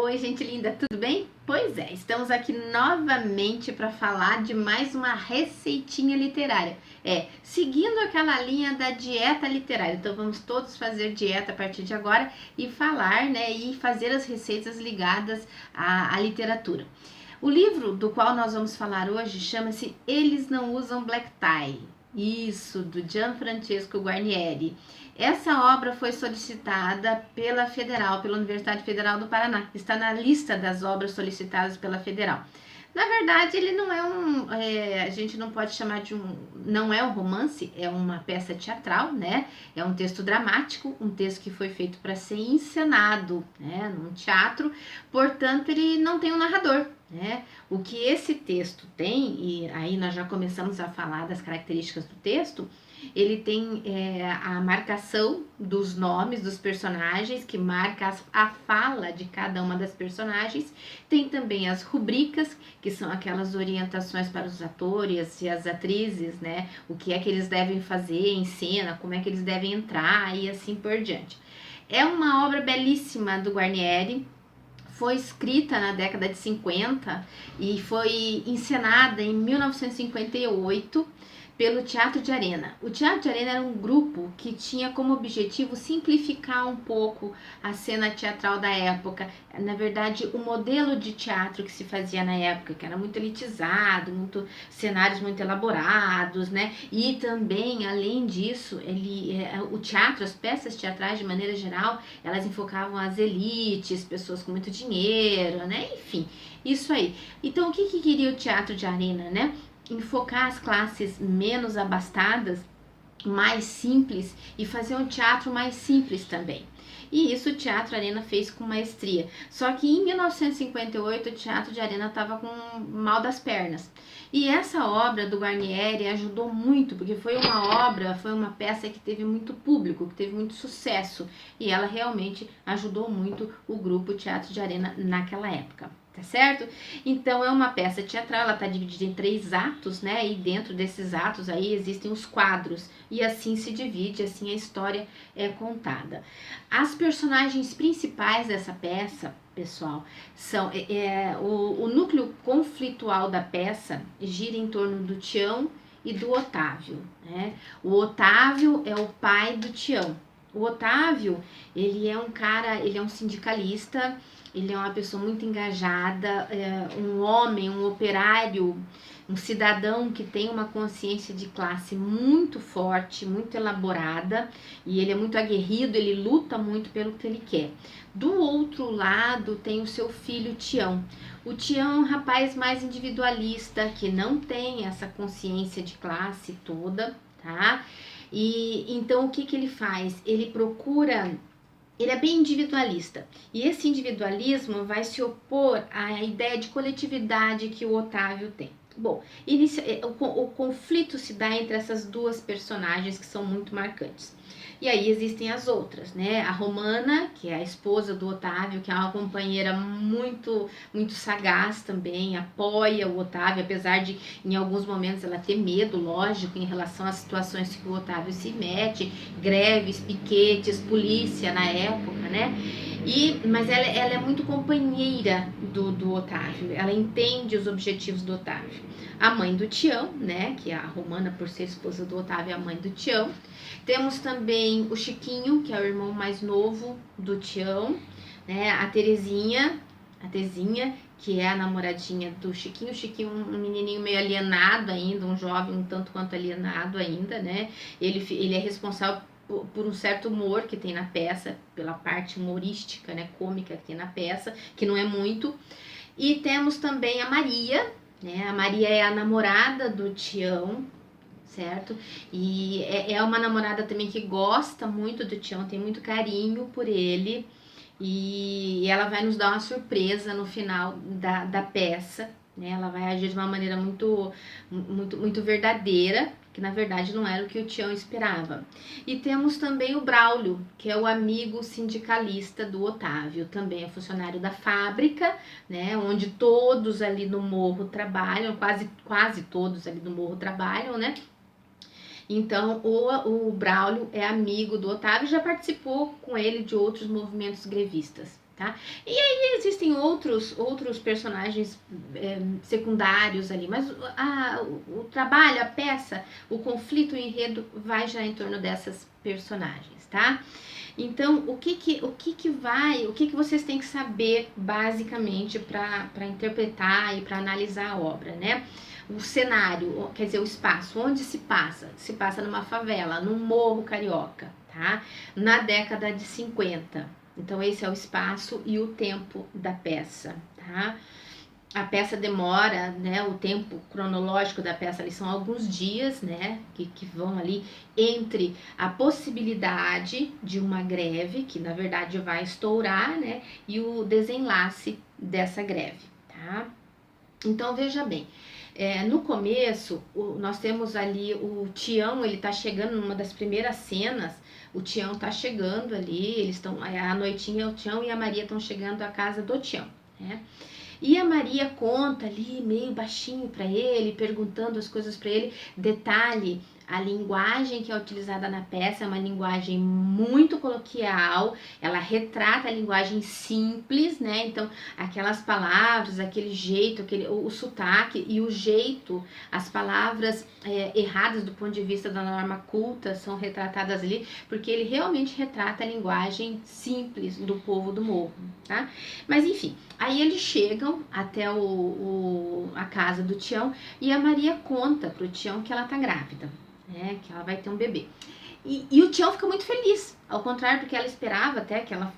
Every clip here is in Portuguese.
Oi, gente linda, tudo bem? Pois é, estamos aqui novamente para falar de mais uma receitinha literária. Seguindo aquela linha da dieta literária. Então vamos todos fazer dieta a partir de agora e falar, né, e fazer as receitas ligadas à literatura. O livro do qual nós vamos falar hoje chama-se Eles Não Usam Black Tie. Isso, do Gianfrancesco Guarnieri. Essa obra foi solicitada pela Universidade Federal do Paraná. Está na lista das obras solicitadas pela Federal. Na verdade, ele não é a gente não pode chamar de não é um romance, é uma peça teatral, né? É um texto dramático, um texto que foi feito para ser encenado, né? Num teatro, portanto, ele não tem um narrador, né? O que esse texto tem, e aí nós já começamos a falar das características do texto, ele tem a marcação dos nomes dos personagens, que marca a fala de cada uma das personagens. Tem também as rubricas, que são aquelas orientações para os atores e as atrizes, né? O que é que eles devem fazer em cena, como é que eles devem entrar e assim por diante. É uma obra belíssima do Guarnieri. Foi escrita na década de 50 e foi encenada em 1958 pelo Teatro de Arena. O Teatro de Arena era um grupo que tinha como objetivo simplificar um pouco a cena teatral da época. Na verdade, o modelo de teatro que se fazia na época, que era muito elitizado, cenários muito elaborados, né? E também, além disso, o teatro, as peças teatrais de maneira geral, elas enfocavam as elites, pessoas com muito dinheiro, né? Enfim, isso aí. Então, o que queria o Teatro de Arena, né? Enfocar as classes menos abastadas, mais simples, e fazer um teatro mais simples também. E isso o Teatro Arena fez com maestria. Só que em 1958 o Teatro de Arena estava com mal das pernas. E essa obra do Guarnieri ajudou muito, porque foi uma peça que teve muito público, que teve muito sucesso. E ela realmente ajudou muito o grupo Teatro de Arena naquela época. Tá certo? Então é uma peça teatral, ela tá dividida em 3 atos, né? E dentro desses atos aí existem os quadros, e assim se divide, assim a história é contada. As personagens principais dessa peça, pessoal, são o núcleo conflitual da peça gira em torno do Tião e do Otávio, né? O Otávio é o pai do Tião. O Otávio, ele é um sindicalista. Ele é uma pessoa muito engajada, um homem, um operário, um cidadão que tem uma consciência de classe muito forte, muito elaborada, e ele é muito aguerrido, ele luta muito pelo que ele quer. Do outro lado tem o seu filho Tião. O Tião é um rapaz mais individualista, que não tem essa consciência de classe toda, tá? E então o que ele faz? Ele é bem individualista, e esse individualismo vai se opor à ideia de coletividade que o Otávio tem. Bom, o conflito se dá entre essas duas personagens que são muito marcantes. E aí existem as outras, né? A Romana, que é a esposa do Otávio, que é uma companheira muito, muito sagaz também, apoia o Otávio, apesar de em alguns momentos ela ter medo, lógico, em relação às situações que o Otávio se mete, greves, piquetes, polícia na época, né? Mas ela é muito companheira do Otávio, ela entende os objetivos do Otávio. A mãe do Tião, né, que é a Romana, por ser esposa do Otávio, é a mãe do Tião. Temos também o Chiquinho, que é o irmão mais novo do Tião, né, a Terezinha, que é a namoradinha do Chiquinho. O Chiquinho um menininho meio alienado ainda, um jovem um tanto quanto alienado ainda, né, ele é responsável por um certo humor que tem na peça, pela parte humorística, né, cômica que tem na peça, que não é muito. E temos também a Maria, né? A Maria é a namorada do Tião, certo? E é uma namorada também que gosta muito do Tião, tem muito carinho por ele, e ela vai nos dar uma surpresa no final da peça, né? Ela vai agir de uma maneira muito, muito, muito verdadeira, que na verdade não era o que o Tião esperava. E temos também o Braulio, que é o amigo sindicalista do Otávio, também é funcionário da fábrica, né, onde todos ali no morro trabalham, quase todos ali no morro trabalham, né? Então o Braulio é amigo do Otávio e já participou com ele de outros movimentos grevistas. tá? E aí existem outros personagens secundários ali, mas o trabalho, a peça, o conflito, o enredo vai já em torno dessas personagens, tá? Então, o que vocês têm que saber basicamente para interpretar e para analisar a obra, né? O cenário, quer dizer, o espaço, onde se passa? Se passa numa favela, num morro carioca, tá? Na década de 50. Então, esse é o espaço e o tempo da peça, tá? A peça demora, né, o tempo cronológico da peça ali são alguns dias, né, que vão ali entre a possibilidade de uma greve, que na verdade vai estourar, né, e o desenlace dessa greve, tá? Então, veja bem, no começo, nós temos ali o Tião, ele tá chegando numa das primeiras cenas, o Tião tá chegando ali, eles estão, à noitinha o Tião e a Maria estão chegando à casa do Tião, né? E a Maria conta ali, meio baixinho para ele, perguntando as coisas para ele. Detalhe, a linguagem que é utilizada na peça é uma linguagem muito coloquial, ela retrata a linguagem simples, né? Então, aquelas palavras, aquele jeito, o sotaque e o jeito, as palavras erradas do ponto de vista da norma culta são retratadas ali, porque ele realmente retrata a linguagem simples do povo do morro, tá? Mas enfim, aí eles chegam até a casa do Tião e a Maria conta pro Tião que ela tá grávida, né, que ela vai ter um bebê. E o Tião fica muito feliz, ao contrário do que ela esperava, até que ela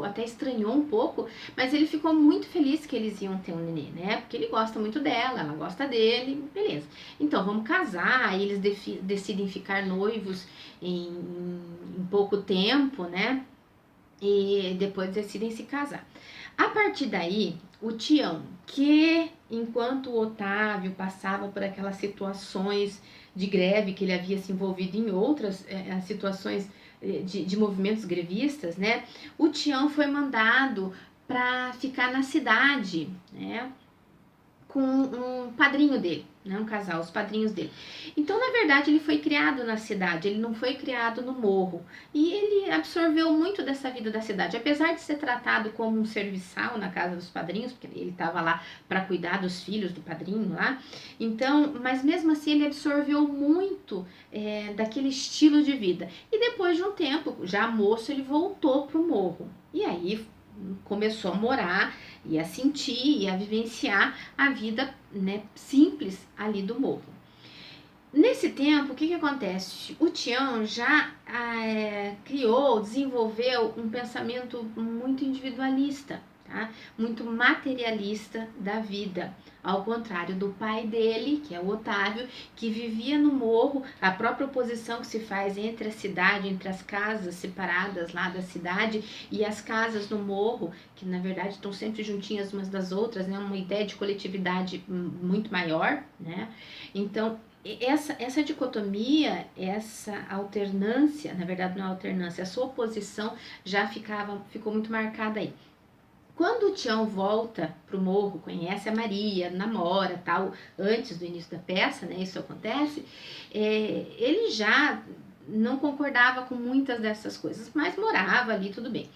até estranhou um pouco, mas ele ficou muito feliz que eles iam ter um nenê, né? Porque ele gosta muito dela, ela gosta dele, beleza. Então vamos casar, aí eles decidem ficar noivos em pouco tempo, né? E depois decidem se casar. A partir daí, o Tião, que enquanto o Otávio passava por aquelas situações de greve, que ele havia se envolvido em outras situações de movimentos grevistas, né? O Tião foi mandado para ficar na cidade, né? Com um padrinho dele, né, um casal, os padrinhos dele. Então, na verdade, ele foi criado na cidade, ele não foi criado no morro. E ele absorveu muito dessa vida da cidade, apesar de ser tratado como um serviçal na casa dos padrinhos, porque ele estava lá para cuidar dos filhos do padrinho lá. Então, mas mesmo assim, ele absorveu muito daquele estilo de vida. E depois de um tempo, já moço, ele voltou para o morro. E aí começou a morar e a sentir e a vivenciar a vida, né, simples ali do morro. Nesse tempo, o que acontece? O Tião já desenvolveu um pensamento muito individualista, tá? Muito materialista da vida, ao contrário do pai dele, que é o Otávio, que vivia no morro. A própria oposição que se faz entre a cidade, entre as casas separadas lá da cidade e as casas no morro, que na verdade estão sempre juntinhas umas das outras, né? Uma ideia de coletividade muito maior, né? Então, essa dicotomia, essa alternância, na verdade não é alternância, essa oposição já ficou muito marcada aí. Quando o Tião volta pro morro, conhece a Maria, namora, tal, antes do início da peça, né, isso acontece, ele já não concordava com muitas dessas coisas, mas morava ali, tudo bem.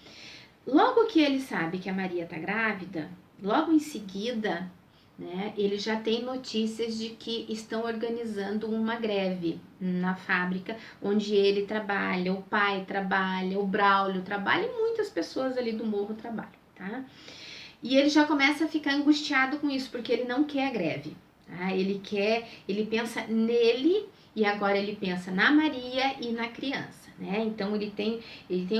Logo que ele sabe que a Maria tá grávida, logo em seguida, né, ele já tem notícias de que estão organizando uma greve na fábrica onde ele trabalha, o pai trabalha, o Braulio trabalha e muitas pessoas ali do morro trabalham, tá? E ele já começa a ficar angustiado com isso, porque ele não quer a greve, tá? Ele pensa nele e agora ele pensa na Maria e na criança, né? Então ele tem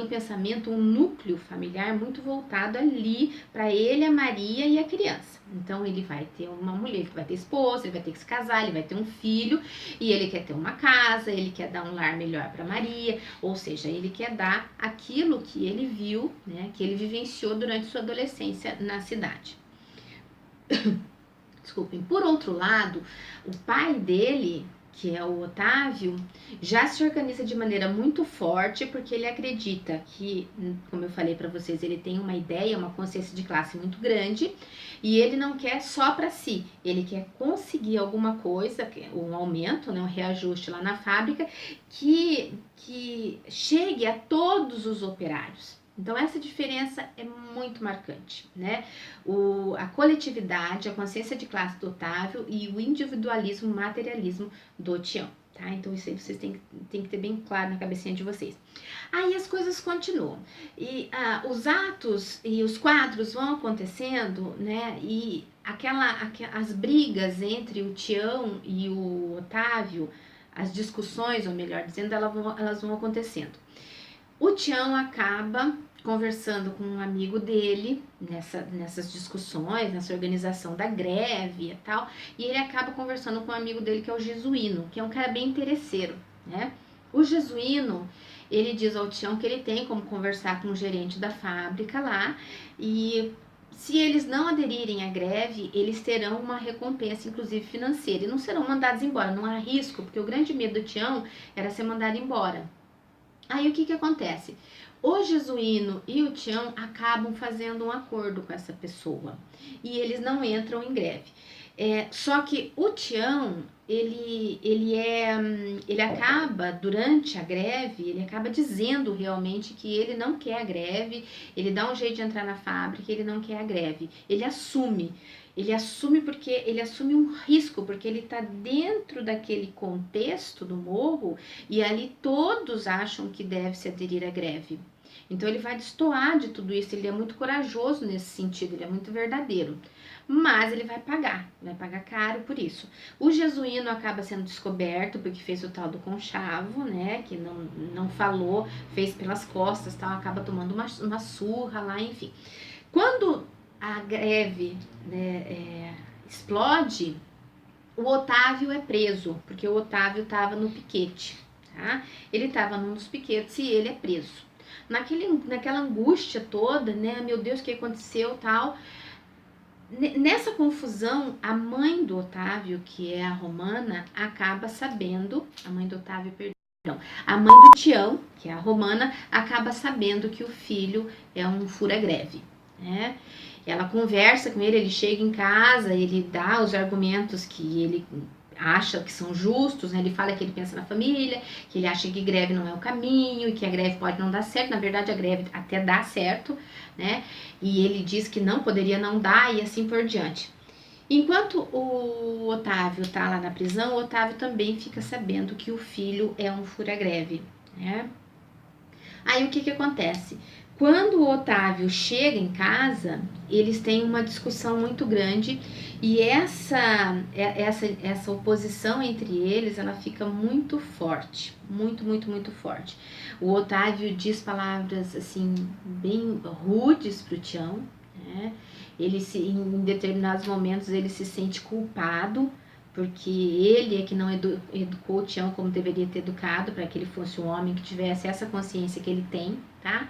um pensamento, um núcleo familiar muito voltado ali para ele, a Maria e a criança. Então ele vai ter uma mulher, ele vai ter esposa, ele vai ter que se casar, ele vai ter um filho e ele quer ter uma casa, ele quer dar um lar melhor para Maria, ou seja, ele quer dar aquilo que ele viu, né, que ele vivenciou durante sua adolescência na cidade. Desculpem. Por outro lado, o pai dele, que é o Otávio, já se organiza de maneira muito forte, porque ele acredita que, como eu falei para vocês, ele tem uma ideia, uma consciência de classe muito grande, e ele não quer só para si, ele quer conseguir alguma coisa, um aumento, né, um reajuste lá na fábrica, que chegue a todos os operários. Então, essa diferença é muito marcante, né? A coletividade, a consciência de classe do Otávio e o individualismo, materialismo do Tião, tá? Então, isso aí vocês têm que ter bem claro na cabecinha de vocês. Aí as coisas continuam. E os atos e os quadros vão acontecendo, né? E as brigas entre o Tião e o Otávio, as discussões, ou melhor dizendo, elas vão acontecendo. O Tião acaba conversando com um amigo dele nessas discussões, nessa organização da greve e tal, e ele acaba conversando com um amigo dele que é o Jesuíno, que é um cara bem interesseiro, né? O Jesuíno, ele diz ao Tião que ele tem como conversar com o gerente da fábrica lá, e se eles não aderirem à greve, eles terão uma recompensa, inclusive financeira, e não serão mandados embora, não há risco, porque o grande medo do Tião era ser mandado embora. Aí o que acontece? O Jesuíno e o Tião acabam fazendo um acordo com essa pessoa e eles não entram em greve. Só que o Tião, ele acaba, durante a greve, ele acaba dizendo realmente que ele não quer a greve, ele dá um jeito de entrar na fábrica, ele não quer a greve. Ele assume porque ele assume um risco, porque ele está dentro daquele contexto do morro e ali todos acham que deve se aderir à greve. Então ele vai destoar de tudo isso, ele é muito corajoso nesse sentido, ele é muito verdadeiro. Mas ele vai pagar caro por isso. O Jesuíno acaba sendo descoberto porque fez o tal do conchavo, né, que não falou, fez pelas costas, tal, acaba tomando uma surra lá, enfim. Quando a greve, né, explode, o Otávio é preso, porque o Otávio estava no piquete, tá? Ele estava num dos piquetes e ele é preso. Naquela angústia toda, né? Meu Deus, o que aconteceu, tal. Nessa confusão, a mãe do Otávio, que é a Romana, acaba sabendo, a mãe do Otávio, perdão, a mãe do Tião, que é a Romana, acaba sabendo que o filho é um fura-greve, né? Ela conversa com ele, ele chega em casa, ele dá os argumentos que ele acha que são justos, né? Ele fala que ele pensa na família, que ele acha que greve não é o caminho e que a greve pode não dar certo. Na verdade, a greve até dá certo, né? E ele diz que não poderia não dar e assim por diante. Enquanto o Otávio tá lá na prisão, o Otávio também fica sabendo que o filho é um fura-greve, né? Aí o que acontece? Quando o Otávio chega em casa, eles têm uma discussão muito grande e essa oposição entre eles, ela fica muito forte, muito forte. O Otávio diz palavras assim bem rudes pro Tião, né? Em determinados momentos ele se sente culpado porque ele é que não educou o Tião como deveria ter educado para que ele fosse um homem que tivesse essa consciência que ele tem, tá?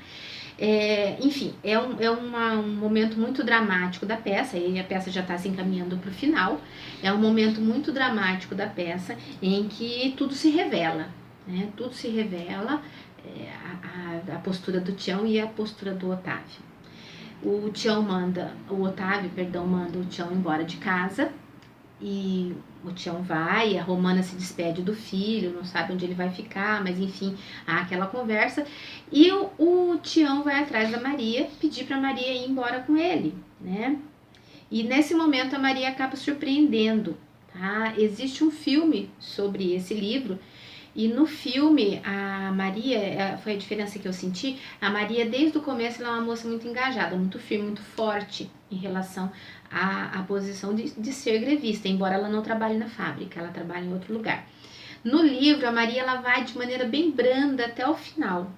Enfim, é um momento muito dramático da peça, e a peça já está se encaminhando para o final. É um momento muito dramático da peça em que tudo se revela, né? Tudo se revela, a postura do Tião e a postura do Otávio. O Otávio manda o Tião embora de casa. E o Tião vai, a Romana se despede do filho, não sabe onde ele vai ficar, mas enfim, há aquela conversa. E o Tião vai atrás da Maria, pedir para Maria ir embora com ele, né? E nesse momento a Maria acaba surpreendendo, tá? Existe um filme sobre esse livro. E no filme, a Maria, foi a diferença que eu senti, a Maria desde o começo ela é uma moça muito engajada, muito firme, muito forte em relação à posição de ser grevista, embora ela não trabalhe na fábrica, ela trabalha em outro lugar. No livro, a Maria ela vai de maneira bem branda até o final.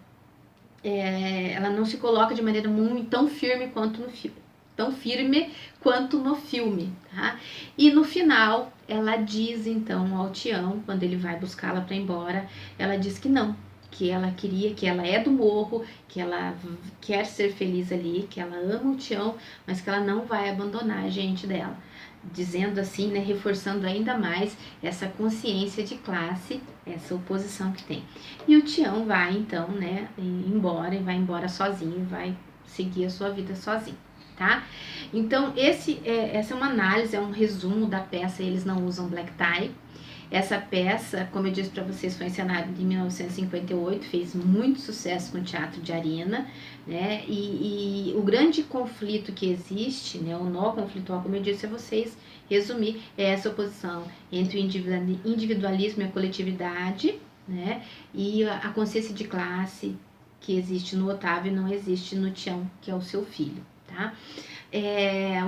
Ela não se coloca de maneira muito tão firme quanto no filme. Tão firme quanto no filme, tá? E no final, ela diz então ao Tião, quando ele vai buscá-la para ir embora, ela diz que não, que ela queria, que ela é do morro, que ela quer ser feliz ali, que ela ama o Tião, mas que ela não vai abandonar a gente dela. Dizendo assim, né, reforçando ainda mais essa consciência de classe, essa oposição que tem. E o Tião vai então, né, embora, e vai embora sozinho, vai seguir a sua vida sozinho. Tá? Então, essa é uma análise, é um resumo da peça. Eles não usam black tie. Essa peça, como eu disse para vocês, foi encenada em 1958, fez muito sucesso no Teatro de Arena, né? E o grande conflito que existe, né, o nó conflitual, como eu disse a vocês, resumir, é essa oposição entre o individualismo e a coletividade, né? E a consciência de classe que existe no Otávio e não existe no Tião, que é o seu filho, tá?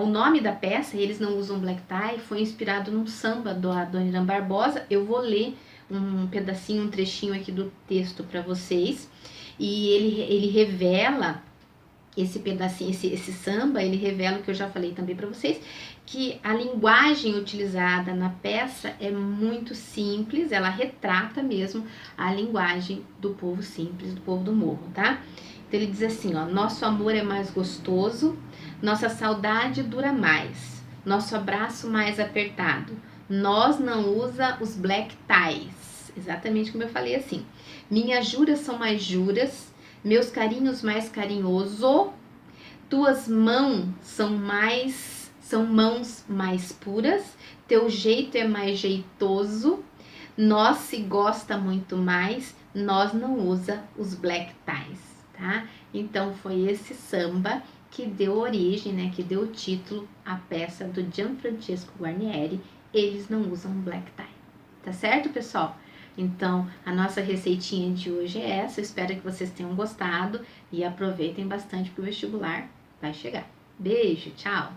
O nome da peça, Eles Não Usam Black Tie, foi inspirado num samba da Dona Irã Barbosa. Eu vou ler um pedacinho, um trechinho aqui do texto para vocês. E ele revela esse pedacinho, esse samba, ele revela o que eu já falei também para vocês, que a linguagem utilizada na peça é muito simples, ela retrata mesmo a linguagem do povo simples, do povo do morro, tá? Então ele diz assim, ó: nosso amor é mais gostoso, nossa saudade dura mais, nosso abraço mais apertado, nós não usa os black ties, exatamente como eu falei assim. Minhas juras são mais juras, meus carinhos mais carinhoso, tuas mãos são mãos mais puras, teu jeito é mais jeitoso, nós se gosta muito mais, nós não usa os black ties, tá? Então foi esse samba que deu origem, né, que deu o título à peça do Gianfrancesco Guarnieri, Eles Não Usam Black Tie. Tá certo, pessoal? Então, a nossa receitinha de hoje é essa. Eu espero que vocês tenham gostado e aproveitem bastante, porque o vestibular vai chegar. Beijo, tchau!